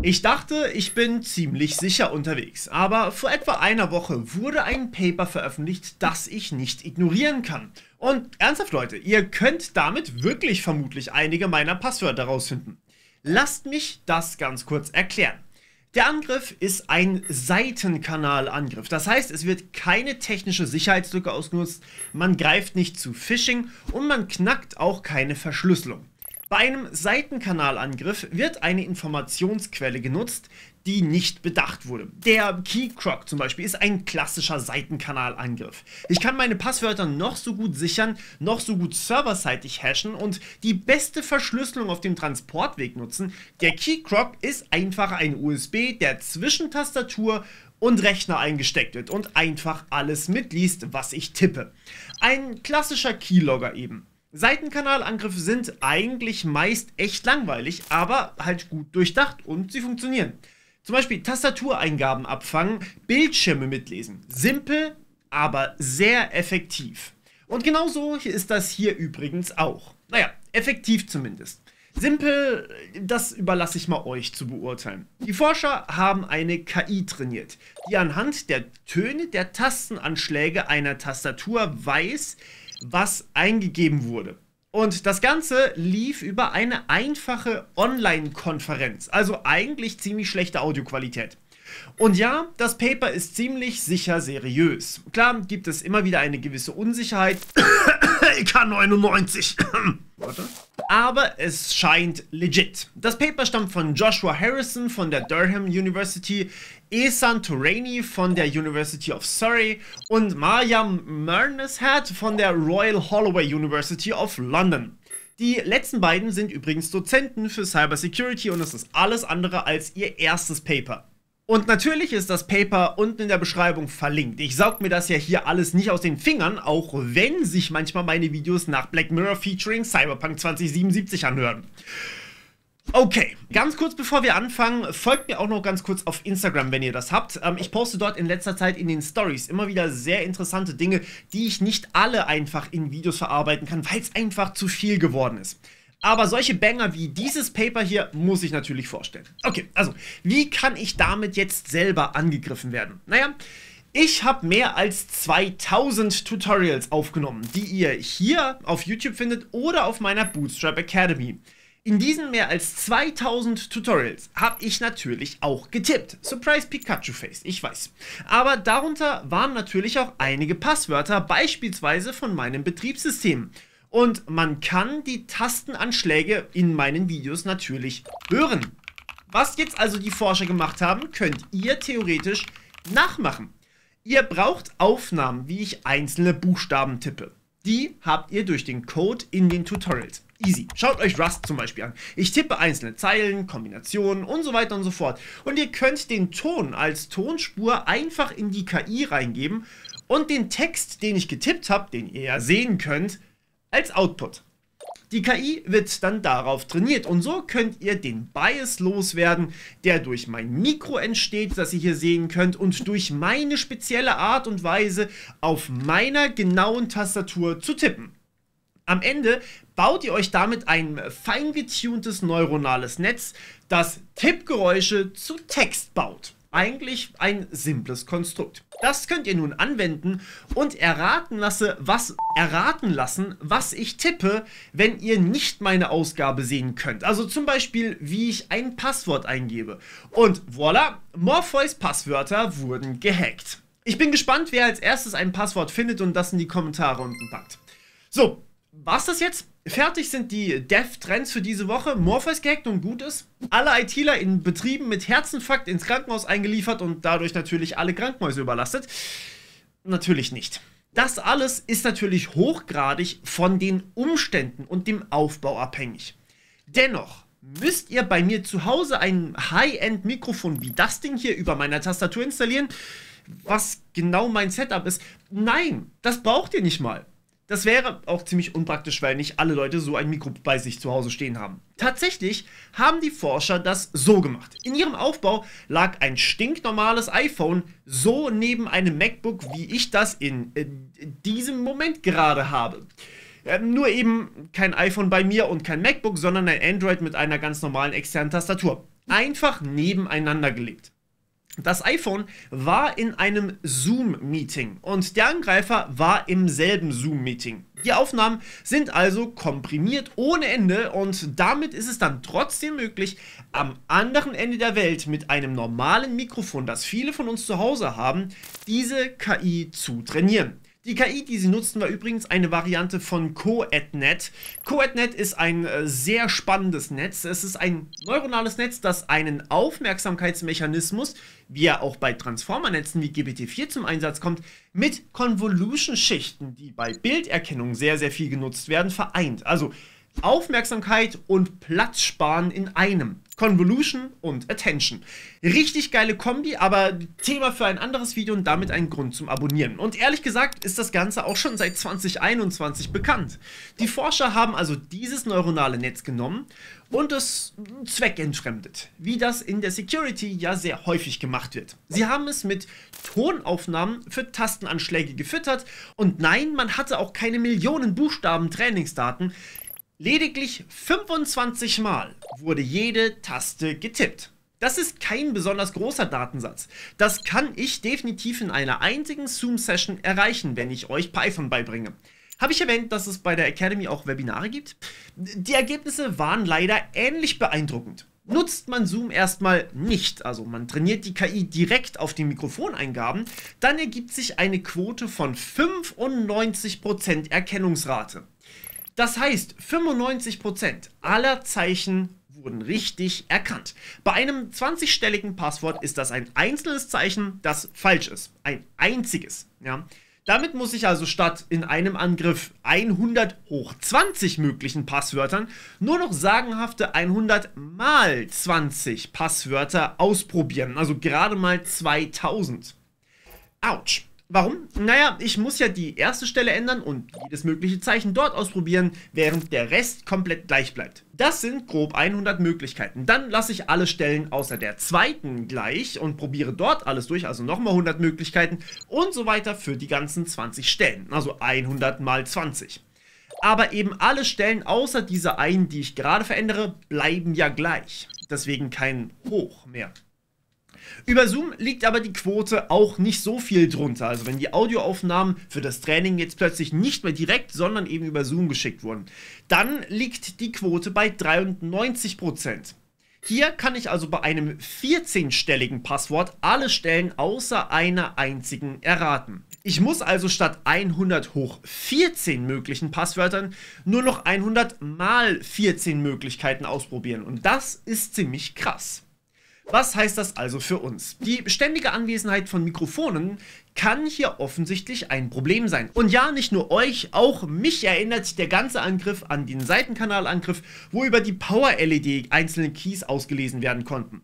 Ich dachte, ich bin ziemlich sicher unterwegs, aber vor etwa einer Woche wurde ein Paper veröffentlicht, das ich nicht ignorieren kann. Und ernsthaft Leute, ihr könnt damit wirklich vermutlich einige meiner Passwörter rausfinden. Lasst mich das ganz kurz erklären. Der Angriff ist ein Seitenkanalangriff, das heißt, es wird keine technische Sicherheitslücke ausgenutzt, man greift nicht zu Phishing und man knackt auch keine Verschlüsselung. Bei einem Seitenkanalangriff wird eine Informationsquelle genutzt, die nicht bedacht wurde. Der Keycrock zum Beispiel ist ein klassischer Seitenkanalangriff. Ich kann meine Passwörter noch so gut sichern, noch so gut serverseitig hashen und die beste Verschlüsselung auf dem Transportweg nutzen. Der Keycrock ist einfach ein USB, der zwischen Tastatur und Rechner eingesteckt wird und einfach alles mitliest, was ich tippe. Ein klassischer Keylogger eben. Seitenkanalangriffe sind eigentlich meist echt langweilig, aber halt gut durchdacht und sie funktionieren. Zum Beispiel Tastatureingaben abfangen, Bildschirme mitlesen. Simpel, aber sehr effektiv. Und genauso ist das hier übrigens auch. Naja, effektiv zumindest. Simpel, das überlasse ich mal euch zu beurteilen. Die Forscher haben eine KI trainiert, die anhand der Töne der Tastenanschläge einer Tastatur weiß, was eingegeben wurde. Und das Ganze lief über eine einfache Online-Konferenz, also eigentlich ziemlich schlechte Audioqualität. Und ja, das Paper ist ziemlich sicher seriös. Klar gibt es immer wieder eine gewisse Unsicherheit. K99. Warte. Aber es scheint legit. Das Paper stammt von Joshua Harrison von der Durham University, Ehsan Tourani von der University of Surrey und Mariam Mernishat von der Royal Holloway University of London. Die letzten beiden sind übrigens Dozenten für Cybersecurity und es ist alles andere als ihr erstes Paper. Und natürlich ist das Paper unten in der Beschreibung verlinkt. Ich saug mir das ja hier alles nicht aus den Fingern, auch wenn sich manchmal meine Videos nach Black Mirror featuring Cyberpunk 2077 anhören. Okay, ganz kurz bevor wir anfangen, folgt mir auch noch ganz kurz auf Instagram, wenn ihr das habt. Ich poste dort in letzter Zeit in den Stories immer wieder sehr interessante Dinge, die ich nicht alle einfach in Videos verarbeiten kann, weil es einfach zu viel geworden ist. Aber solche Banger wie dieses Paper hier muss ich natürlich vorstellen. Okay, also, wie kann ich damit jetzt selber angegriffen werden? Naja, ich habe mehr als 2000 Tutorials aufgenommen, die ihr hier auf YouTube findet oder auf meiner Bootstrap Academy. In diesen mehr als 2000 Tutorials habe ich natürlich auch getippt. Surprise Pikachu Face, ich weiß. Aber darunter waren natürlich auch einige Passwörter, beispielsweise von meinem Betriebssystem. Und man kann die Tastenanschläge in meinen Videos natürlich hören. Was jetzt also die Forscher gemacht haben, könnt ihr theoretisch nachmachen. Ihr braucht Aufnahmen, wie ich einzelne Buchstaben tippe. Die habt ihr durch den Code in den Tutorials. Easy. Schaut euch Rust zum Beispiel an. Ich tippe einzelne Zeilen, Kombinationen und so weiter und so fort. Und ihr könnt den Ton als Tonspur einfach in die KI reingeben und den Text, den ich getippt habe, den ihr ja sehen könnt, als Output. Die KI wird dann darauf trainiert und so könnt ihr den Bias loswerden, der durch mein Mikro entsteht, das ihr hier sehen könnt und durch meine spezielle Art und Weise auf meiner genauen Tastatur zu tippen. Am Ende baut ihr euch damit ein feingetuntes neuronales Netz, das Tippgeräusche zu Text baut. Eigentlich ein simples Konstrukt. Das könnt ihr nun anwenden und erraten lassen, was ich tippe, wenn ihr nicht meine Ausgabe sehen könnt. Also zum Beispiel, wie ich ein Passwort eingebe. Und voilà, Morpheus Passwörter wurden gehackt. Ich bin gespannt, wer als erstes ein Passwort findet und das in die Kommentare unten packt. So, war's das jetzt? Fertig sind die Dev-Trends für diese Woche. Morpheus gehackt und gut ist. Alle ITler in Betrieben mit Herzinfarkt ins Krankenhaus eingeliefert und dadurch natürlich alle Krankenhäuser überlastet. Natürlich nicht. Das alles ist natürlich hochgradig von den Umständen und dem Aufbau abhängig. Dennoch müsst ihr bei mir zu Hause ein High-End-Mikrofon wie das Ding hier über meiner Tastatur installieren, was genau mein Setup ist. Nein, das braucht ihr nicht mal. Das wäre auch ziemlich unpraktisch, weil nicht alle Leute so ein Mikro bei sich zu Hause stehen haben. Tatsächlich haben die Forscher das so gemacht. In ihrem Aufbau lag ein stinknormales iPhone so neben einem MacBook, wie ich das in diesem Moment gerade habe. Nur eben kein iPhone bei mir und kein MacBook, sondern ein Android mit einer ganz normalen externen Tastatur. einfach nebeneinander gelegt. Das iPhone war in einem Zoom-Meeting und der Angreifer war im selben Zoom-Meeting. Die Aufnahmen sind also komprimiert ohne Ende und damit ist es dann trotzdem möglich, am anderen Ende der Welt mit einem normalen Mikrofon, das viele von uns zu Hause haben, diese KI zu trainieren. Die KI, die sie nutzten, war übrigens eine Variante von CoAdNet. CoAdNet ist ein sehr spannendes Netz. Es ist ein neuronales Netz, das einen Aufmerksamkeitsmechanismus, wie er auch bei Transformer-Netzen wie GPT-4 zum Einsatz kommt, mit Convolution-Schichten, die bei Bilderkennung sehr, sehr viel genutzt werden, vereint. Also Aufmerksamkeit und Platzsparen in einem. Convolution und Attention. Richtig geile Kombi, aber Thema für ein anderes Video und damit ein Grund zum Abonnieren. Und ehrlich gesagt ist das Ganze auch schon seit 2021 bekannt. Die Forscher haben also dieses neuronale Netz genommen und es zweckentfremdet, wie das in der Security ja sehr häufig gemacht wird. Sie haben es mit Tonaufnahmen für Tastenanschläge gefüttert und nein, man hatte auch keine Millionen Buchstaben Trainingsdaten. Lediglich 25 Mal wurde jede Taste getippt. Das ist kein besonders großer Datensatz. Das kann ich definitiv in einer einzigen Zoom-Session erreichen, wenn ich euch Python beibringe. Habe ich erwähnt, dass es bei der Academy auch Webinare gibt? Die Ergebnisse waren leider ähnlich beeindruckend. Nutzt man Zoom erstmal nicht, also man trainiert die KI direkt auf die Mikrofoneingaben, dann ergibt sich eine Quote von 95% Erkennungsrate. Das heißt, 95% aller Zeichen wurden richtig erkannt. Bei einem 20-stelligen Passwort ist das ein einzelnes Zeichen, das falsch ist. Ein einziges. Ja. Damit muss ich also statt in einem Angriff 100 hoch 20 möglichen Passwörtern nur noch sagenhafte 100 mal 20 Passwörter ausprobieren. Also gerade mal 2000. Autsch. Warum? Naja, ich muss ja die erste Stelle ändern und jedes mögliche Zeichen dort ausprobieren, während der Rest komplett gleich bleibt. Das sind grob 100 Möglichkeiten. Dann lasse ich alle Stellen außer der zweiten gleich und probiere dort alles durch, also nochmal 100 Möglichkeiten und so weiter für die ganzen 20 Stellen, also 100 mal 20. Aber eben alle Stellen außer dieser einen, die ich gerade verändere, bleiben ja gleich. Deswegen kein Hoch mehr. Über Zoom liegt aber die Quote auch nicht so viel drunter, also wenn die Audioaufnahmen für das Training jetzt plötzlich nicht mehr direkt, sondern eben über Zoom geschickt wurden, dann liegt die Quote bei 93%. Hier kann ich also bei einem 14-stelligen Passwort alle Stellen außer einer einzigen erraten. Ich muss also statt 100 hoch 14 möglichen Passwörtern nur noch 100 mal 14 Möglichkeiten ausprobieren und das ist ziemlich krass. Was heißt das also für uns? Die ständige Anwesenheit von Mikrofonen kann hier offensichtlich ein Problem sein. Und ja, nicht nur euch, auch mich erinnert der ganze Angriff an den Seitenkanalangriff, wo über die Power-LED einzelne Keys ausgelesen werden konnten.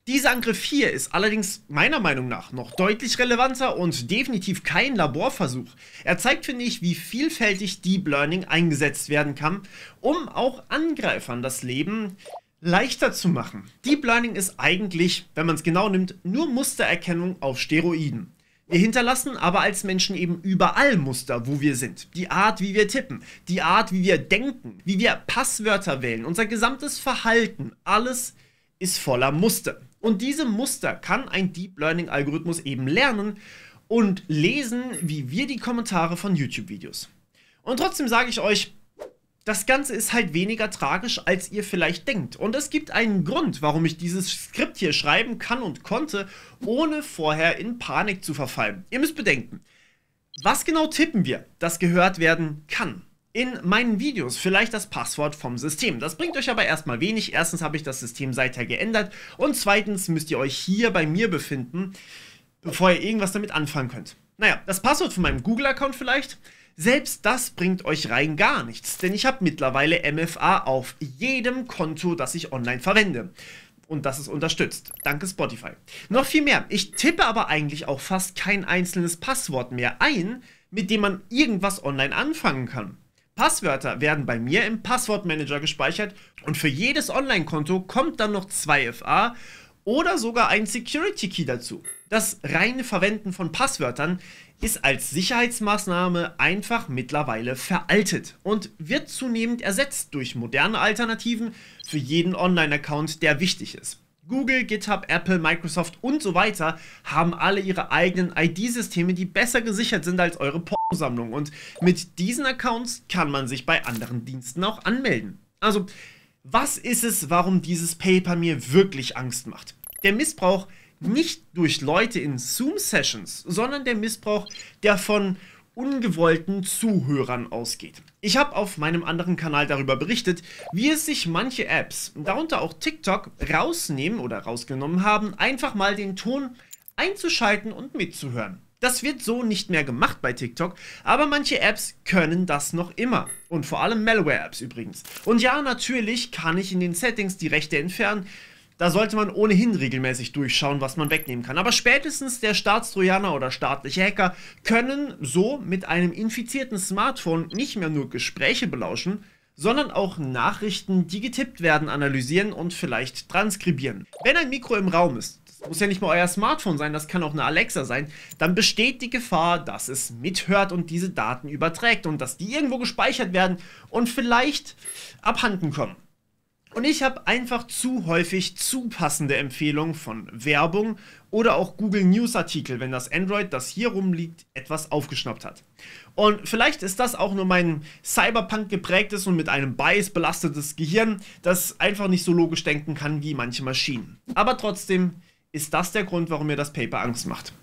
Dieser Angriff hier ist allerdings meiner Meinung nach noch deutlich relevanter und definitiv kein Laborversuch. Er zeigt, finde ich, wie vielfältig Deep Learning eingesetzt werden kann, um auch Angreifern das Leben leichter zu machen. Deep Learning ist eigentlich, wenn man es genau nimmt, nur Mustererkennung auf Steroiden. Wir hinterlassen aber als Menschen eben überall Muster, wo wir sind. Die Art, wie wir tippen, die Art, wie wir denken, wie wir Passwörter wählen, unser gesamtes Verhalten, alles ist voller Muster. Und diese Muster kann ein Deep Learning Algorithmus eben lernen und lesen, wie wir die Kommentare von YouTube-Videos. Und trotzdem sage ich euch, das Ganze ist halt weniger tragisch, als ihr vielleicht denkt. Und es gibt einen Grund, warum ich dieses Skript hier schreiben kann und konnte, ohne vorher in Panik zu verfallen. Ihr müsst bedenken, was genau tippen wir, das gehört werden kann? In meinen Videos vielleicht das Passwort vom System. Das bringt euch aber erstmal wenig. Erstens habe ich das System seither geändert und zweitens müsst ihr euch hier bei mir befinden, bevor ihr irgendwas damit anfangen könnt. Naja, das Passwort von meinem Google-Account vielleicht. Selbst das bringt euch rein gar nichts, denn ich habe mittlerweile MFA auf jedem Konto, das ich online verwende. Und das ist unterstützt. Danke Spotify. Noch viel mehr. Ich tippe aber eigentlich auch fast kein einzelnes Passwort mehr ein, mit dem man irgendwas online anfangen kann. Passwörter werden bei mir im Passwortmanager gespeichert und für jedes Online-Konto kommt dann noch 2FA oder sogar ein Security Key dazu. Das reine Verwenden von Passwörtern ist als Sicherheitsmaßnahme einfach mittlerweile veraltet und wird zunehmend ersetzt durch moderne Alternativen für jeden Online-Account, der wichtig ist. Google, GitHub, Apple, Microsoft und so weiter haben alle ihre eigenen ID-Systeme, die besser gesichert sind als eure Pornosammlung. Und mit diesen Accounts kann man sich bei anderen Diensten auch anmelden. Also, was ist es, warum dieses Paper mir wirklich Angst macht? Der Missbrauch nicht durch Leute in Zoom-Sessions, sondern der Missbrauch, der von ungewollten Zuhörern ausgeht. Ich habe auf meinem anderen Kanal darüber berichtet, wie es sich manche Apps, darunter auch TikTok, rausnehmen oder rausgenommen haben, einfach mal den Ton einzuschalten und mitzuhören. Das wird so nicht mehr gemacht bei TikTok, aber manche Apps können das noch immer. Und vor allem Malware-Apps übrigens. Und ja, natürlich kann ich in den Settings die Rechte entfernen. Da sollte man ohnehin regelmäßig durchschauen, was man wegnehmen kann. Aber spätestens der Staatstrojaner oder staatliche Hacker können so mit einem infizierten Smartphone nicht mehr nur Gespräche belauschen, sondern auch Nachrichten, die getippt werden, analysieren und vielleicht transkribieren. Wenn ein Mikro im Raum ist, das muss ja nicht mal euer Smartphone sein, das kann auch eine Alexa sein, dann besteht die Gefahr, dass es mithört und diese Daten überträgt und dass die irgendwo gespeichert werden und vielleicht abhanden kommen. Und ich habe einfach zu häufig zu passende Empfehlungen von Werbung oder auch Google News Artikel, wenn das Android, das hier rumliegt, etwas aufgeschnappt hat. Und vielleicht ist das auch nur mein Cyberpunk geprägtes und mit einem Bias belastetes Gehirn, das einfach nicht so logisch denken kann wie manche Maschinen. Aber trotzdem ist das der Grund, warum mir das Paper Angst macht.